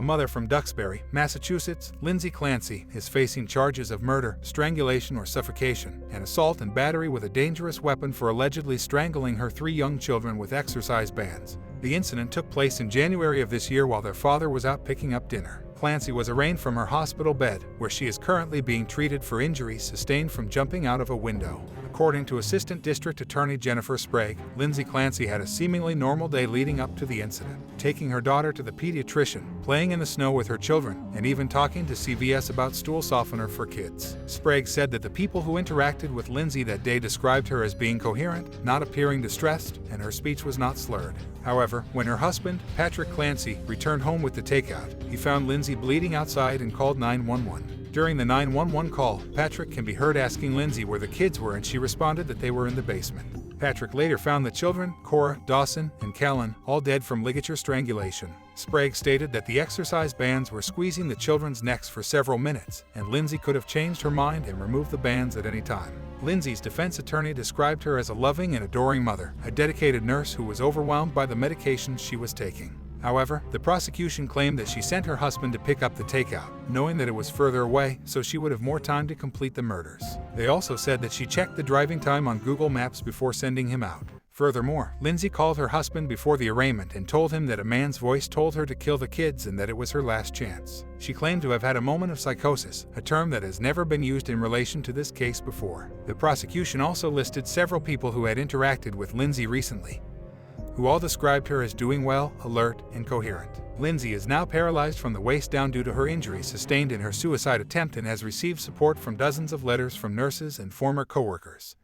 mother from Duxbury, Massachusetts, Lindsay Clancy, is facing charges of murder, strangulation or suffocation, and assault and battery with a dangerous weapon for allegedly strangling her 3 young children with exercise bands. The incident took place in January of this year while their father was out picking up dinner. Clancy was arraigned from her hospital bed, where she is currently being treated for injuries sustained from jumping out of a window. According to Assistant District Attorney Jennifer Sprague, Lindsay Clancy had a seemingly normal day leading up to the incident, taking her daughter to the pediatrician, playing in the snow with her children, and even talking to CVS about stool softener for kids. Sprague said that the people who interacted with Lindsay that day described her as being coherent, not appearing distressed, and her speech was not slurred. However, when her husband, Patrick Clancy, returned home with the takeout, he found Lindsay bleeding outside and called 911. During the 911 call, Patrick can be heard asking Lindsay where the kids were, and she responded that they were in the basement. Patrick later found the children, Cora, Dawson, and Callan, all dead from ligature strangulation. Sprague stated that the exercise bands were squeezing the children's necks for several minutes, and Lindsay could have changed her mind and removed the bands at any time. Lindsay's defense attorney described her as a loving and adoring mother, a dedicated nurse who was overwhelmed by the medications she was taking. However, the prosecution claimed that she sent her husband to pick up the takeout, knowing that it was further away, so she would have more time to complete the murders. They also said that she checked the driving time on Google Maps before sending him out. Furthermore, Lindsay called her husband before the arraignment and told him that a man's voice told her to kill the kids and that it was her last chance. She claimed to have had a moment of psychosis, a term that has never been used in relation to this case before. The prosecution also listed several people who had interacted with Lindsay recently, who all described her as doing well, alert, and coherent. Lindsay is now paralyzed from the waist down due to her injuries sustained in her suicide attempt and has received support from dozens of letters from nurses and former coworkers.